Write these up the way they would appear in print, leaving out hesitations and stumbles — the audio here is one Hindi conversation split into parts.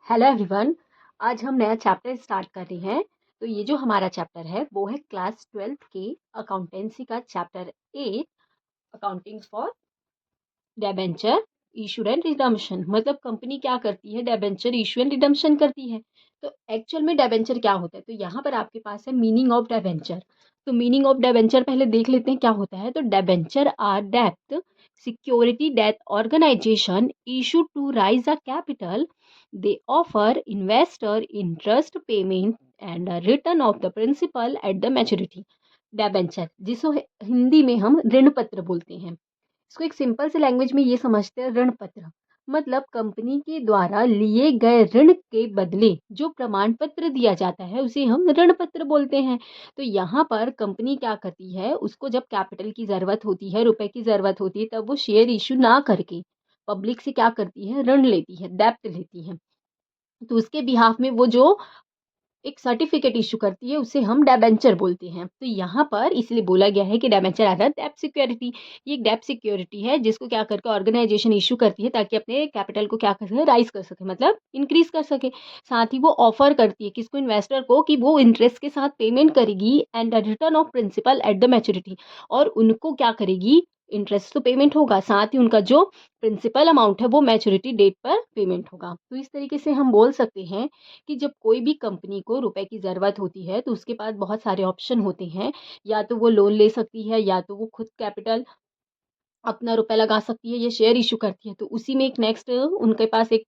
Hello everyone. आज हम नया चैप्टर स्टार्ट कर रहे हैं। तो ये जो हमारा चैप्टर है वो है क्लास 12th के अकाउंटेंसी का chapter 8, accounting for debenture issue and redemption. मतलब कंपनी क्या करती है, डेबेंचर इशू एंड रिडम्पशन करती है। तो एक्चुअल में डेबेंचर क्या होता है, तो यहाँ पर आपके पास है मीनिंग ऑफ डेबेंचर। तो मीनिंग ऑफ डेबेंचर पहले देख लेते हैं क्या होता है। तो डेबेंचर आर डेब्ट security that organization issue to raise a capital. They offer investor interest payment and return of the principal at the maturity. Debenture जिसको हिंदी में हम ऋण पत्र बोलते हैं। इसको एक सिंपल से लैंग्वेज में ये समझते हैं, ऋण पत्र मतलब कंपनी के द्वारा लिए गए ऋण के बदले जो प्रमाण पत्र दिया जाता है उसे हम ऋण पत्र बोलते हैं। तो यहाँ पर कंपनी क्या करती है, उसको जब कैपिटल की ज़रूरत होती है, रुपए की ज़रूरत होती है, तब वो शेयर इशू ना करके पब्लिक से क्या करती है, ऋण लेती है, डेब्ट लेती है। तो उसके बिहाफ में वो जो एक सर्टिफिकेट इशू करती है उसे हम डेबेंचर बोलते हैं। तो यहाँ पर इसलिए बोला गया है कि डेबेंचर आर डेब्ट सिक्योरिटी। ये एक डेब्ट सिक्योरिटी है जिसको क्या करके ऑर्गेनाइजेशन इशू करती है ताकि अपने कैपिटल को क्या कर सके, राइज कर सके, मतलब इंक्रीज कर सके। साथ ही वो ऑफर करती है किसको, इन्वेस्टर को, कि वो इंटरेस्ट के साथ पेमेंट करेगी and return of principal at the maturity. और उनको क्या करेगी, इंटरेस्ट तो पेमेंट होगा, साथ ही उनका जो प्रिंसिपल अमाउंट है वो मैच्योरिटी डेट पर पेमेंट होगा। तो इस तरीके से हम बोल सकते हैं कि जब कोई भी कंपनी को रुपए की ज़रूरत होती है तो उसके पास बहुत सारे ऑप्शन होते हैं। या तो वो लोन ले सकती है, या तो वो खुद कैपिटल अपना रुपए लगा सकती है, या शेयर इशू करती है। तो उसी में एक नेक्स्ट उनके पास एक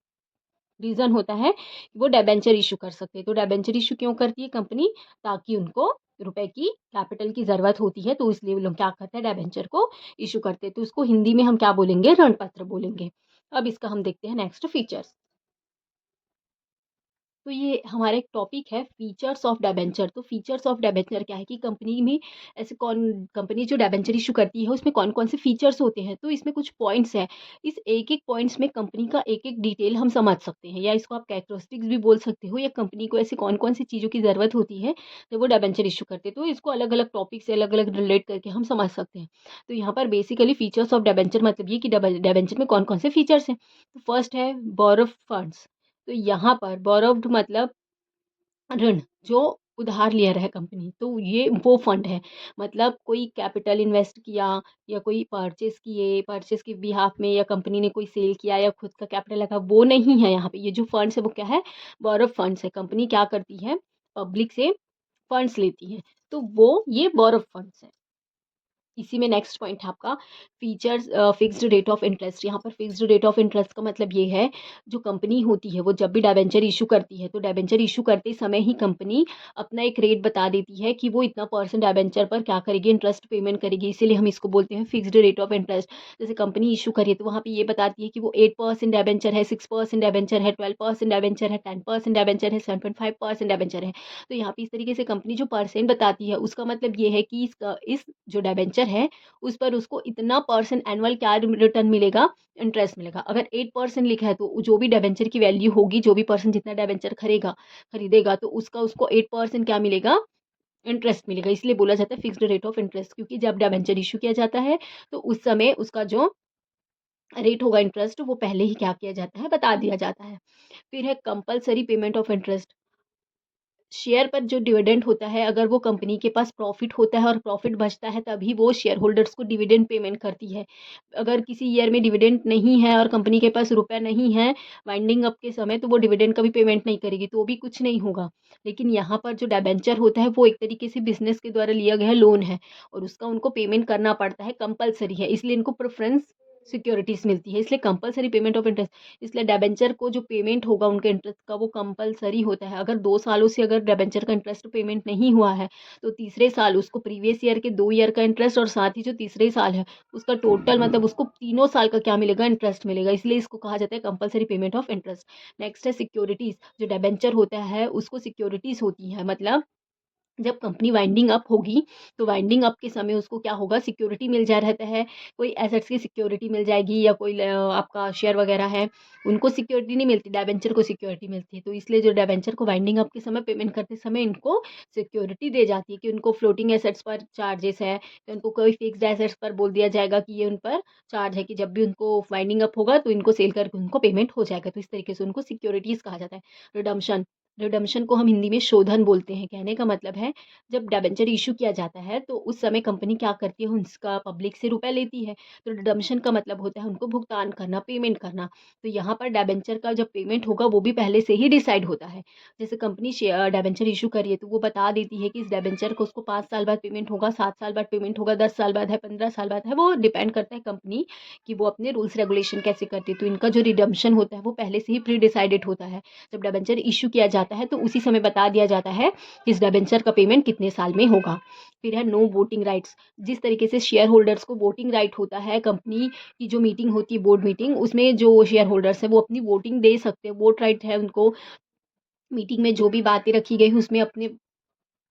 रीज़न होता है कि वो डिबेंचर इशू कर सकते हैं। तो डिबेंचर इशू क्यों करती है कंपनी, ताकि उनको रुपए की कैपिटल की ज़रूरत होती है, तो इसलिए वो लोग क्या करते हैं, डिबेंचर को इशू करते हैं। तो उसको हिंदी में हम क्या बोलेंगे, ऋण पत्र बोलेंगे। अब इसका हम देखते हैं नेक्स्ट फीचर्स। तो ये हमारा एक टॉपिक है फीचर्स ऑफ डिबेंचर। तो फीचर्स ऑफ डिबेंचर क्या है कि कंपनी में ऐसे कौन, कंपनी जो डिबेंचर इशू करती है उसमें कौन कौन से फीचर्स होते हैं। तो इसमें कुछ पॉइंट्स हैं। इस एक एक पॉइंट्स में कंपनी का एक एक डिटेल हम समझ सकते हैं, या इसको आप कैरेक्टरिस्टिक्स भी बोल सकते हो, या कंपनी को ऐसे कौन कौन सी चीज़ों की ज़रूरत होती है जब वो डिबेंचर इशू करते हैं। तो इसको अलग अलग टॉपिक से अलग अलग रिलेट करके हम समझ सकते हैं। तो यहाँ पर बेसिकली फीचर्स ऑफ डिबेंचर मतलब ये कि डिबेंचर में कौन कौन से फीचर्स हैं। तो फर्स्ट है बोरो फंड्स। तो यहाँ पर बोरोव्ड मतलब ऋण, जो उधार लिया है कंपनी, तो ये वो फंड है। मतलब कोई कैपिटल इन्वेस्ट किया, या कोई परचेज़ किए, परचेज़ के बिहाफ़ में, या कंपनी ने कोई सेल किया, या खुद का कैपिटल लगा, वो नहीं है यहाँ पे। ये जो फंड्स है वो क्या है, बोरो फंड्स है। कंपनी क्या करती है, पब्लिक से फंड्स लेती है, तो वो ये बोरो फंड्स है। इसी में नेक्स्ट पॉइंट है आपका features fixed rate of interest. यहाँ पर फिक्स्ड रेट ऑफ इंटरेस्ट का मतलब ये है, जो कंपनी होती है वो जब भी डिबेंचर इशू करती है तो डिबेंचर इशू करते समय ही कंपनी अपना एक रेट बता देती है कि वो इतना परसेंट डिबेंचर पर क्या करेगी, इंटरेस्ट पेमेंट करेगी। इसीलिए हम इसको बोलते हैं फिक्स्ड रेट ऑफ इंटरेस्ट। जैसे कंपनी इशू करी है तो वहाँ पे ये बताती है कि वो 8% डिबेंचर है, 6% डिबेंचर है, 12% डिबेंचर है, 10% डिबेंचर है, 7.5% डिबेंचर है। तो यहाँ पे इस तरीके से कंपनी जो परसेंट बताती है उसका मतलब ये है कि इस जो डिबेंचर है उस पर उसको इतना परसेंट एनुअल क्या रिटर्न मिलेगा, इंटरेस्ट मिलेगा। अगर 8% लिखा है तो जो भी डिबेंचर की वैल्यू होगी, जो भी पर्सन जितना डिबेंचर खरीदेगा, तो उसका उसको 8% क्या मिलेगा, इंटरेस्ट मिलेगा। इसलिए बोला जाता है फिक्स्ड रेट ऑफ इंटरेस्ट, क्योंकि जब डिबेंचर इशू किया जाता है तो उस समय उसका जो रेट होगा इंटरेस्ट वो पहले ही क्या किया जाता है, बता दिया जाता है। फिर है compulsory payment of interest. Share पर जो डिविडेंड होता है, अगर वो कंपनी के पास प्रॉफिट होता है और प्रॉफिट बचता है तभी वो शेयर होल्डर्स को डिविडेंड पेमेंट करती है। अगर किसी ईयर में डिविडेंड नहीं है और कंपनी के पास रुपया नहीं है वाइंडिंग अप के समय, तो वो डिविडेंड का भी पेमेंट नहीं करेगी, तो भी कुछ नहीं होगा। लेकिन यहाँ पर जो डिबेंचर होता है वो एक तरीके से बिजनेस के द्वारा लिया गया लोन है, और उसका उनको पेमेंट करना पड़ता है, कंपलसरी है, इसलिए इनको प्रेफरेंस सिक्योरिटीज़ मिलती है, इसलिए कंपलसरी पेमेंट ऑफ इंटरेस्ट। इसलिए डिबेंचर को जो पेमेंट होगा उनके इंटरेस्ट का वो कंपलसरी होता है। अगर 2 सालों से अगर डिबेंचर का इंटरेस्ट पेमेंट नहीं हुआ है, तो तीसरे साल उसको प्रीवियस ईयर के 2 ईयर का इंटरेस्ट, और साथ ही जो तीसरे साल है उसका टोटल, मतलब उसको तीनों साल का क्या मिलेगा, इंटरेस्ट मिलेगा। इसलिए इसको कहा जाता है compulsory payment of interest. Next है सिक्योरिटीज़। जो डिबेंचर होता है उसको सिक्योरिटीज़ होती है, मतलब जब कंपनी वाइंडिंग अप होगी, तो वाइंडिंग अप के समय उसको क्या होगा, सिक्योरिटी मिल जा रहता है, कोई एसेट्स की सिक्योरिटी मिल जाएगी या कोई आपका शेयर वगैरह है, उनको सिक्योरिटी नहीं मिलती, डिबेंचर को सिक्योरिटी मिलती है। तो इसलिए जो डिबेंचर को वाइंडिंग अप के समय पेमेंट करते समय इनको सिक्योरिटी दी जाती है कि उनको फ्लोटिंग एसेट्स पर चार्जेस है, तो उनको कोई फिक्स्ड एसेट्स पर बोल दिया जाएगा कि ये उन पर चार्ज है कि जब भी उनको वाइंडिंग अप होगा तो इनको सेल करके उनको पेमेंट हो जाएगा। तो इस तरीके से उनको सिक्योरिटीज़ कहा जाता है। रिडम्पशन, रिडम्पशन को हम हिंदी में शोधन बोलते हैं। कहने का मतलब है, जब डिबेंचर इश्यू किया जाता है तो उस समय कंपनी क्या करती है, उसका पब्लिक से रुपए लेती है। तो रिडम्पशन का मतलब होता है उनको भुगतान करना, पेमेंट करना। तो यहाँ पर डिबेंचर का जब पेमेंट होगा वो भी पहले से ही डिसाइड होता है। जैसे कंपनी डिबेंचर इश्यू कर रही है तो वो बता देती है कि इस डिबेंचर को उसको 5 साल बाद पेमेंट होगा, 7 साल बाद पेमेंट होगा, 10 साल बाद है, 15 साल बाद है। वो डिपेंड करता है कंपनी कि वो अपने रूल्स रेगुलेशन कैसे करती है। तो इनका जो रिडम्पशन होता है वो पहले से ही प्री डिसाइडेड होता है। जब डिबेंचर इश्यू किया जाता है तो उसी समय बता दिया जाता है कि इस डिबेंचर का पेमेंट कितने साल में होगा। फिर है नो वोटिंग राइट्स। जिस तरीके से शेयर होल्डर्स को वोटिंग राइट होता है, कंपनी की जो मीटिंग होती है बोर्ड मीटिंग, उसमें जो शेयर होल्डर्स है वो अपनी वोटिंग दे सकते हैं, वोट राइट है उनको। मीटिंग में जो भी बातें रखी गई उसमें अपने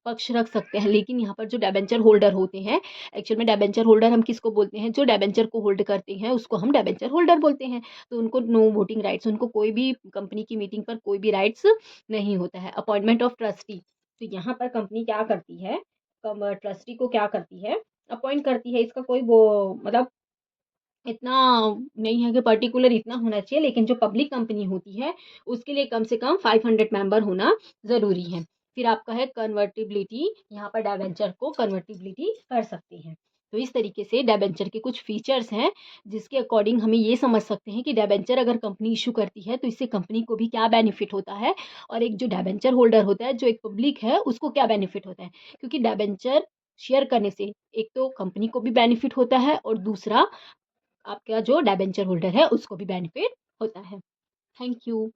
पक्ष रख सकते हैं। लेकिन यहाँ पर जो डिबेंचर होल्डर होते हैं, एक्चुअल में डिबेंचर होल्डर हम किसको बोलते हैं, जो डिबेंचर को होल्ड करते हैं उसको हम डिबेंचर होल्डर बोलते हैं। तो उनको नो वोटिंग राइट्स, उनको कोई भी कंपनी की मीटिंग पर कोई भी राइट्स नहीं होता है। अपॉइंटमेंट ऑफ ट्रस्टी, तो यहाँ पर कंपनी क्या करती है, ट्रस्टी को क्या करती है, अपॉइंट करती है। इसका कोई वो मतलब इतना नहीं है कि पर्टिकुलर इतना होना चाहिए, लेकिन जो पब्लिक कंपनी होती है उसके लिए कम से कम 500 मेंबर होना ज़रूरी है। फिर आपका है कन्वर्टिबिलिटी, यहाँ पर डिबेंचर को कन्वर्टिबिलिटी कर सकते हैं। तो इस तरीके से डिबेंचर के कुछ फीचर्स हैं जिसके अकॉर्डिंग हमें ये समझ सकते हैं कि डिबेंचर अगर कंपनी इशू करती है तो इससे कंपनी को भी क्या बेनिफिट होता है, और एक जो डिबेंचर होल्डर होता है, जो एक पब्लिक है, उसको क्या बेनिफिट होता है। क्योंकि डिबेंचर शेयर करने से एक तो कंपनी को भी बेनिफिट होता है और दूसरा आपका जो डिबेंचर होल्डर है उसको भी बेनिफिट होता है। Thank you.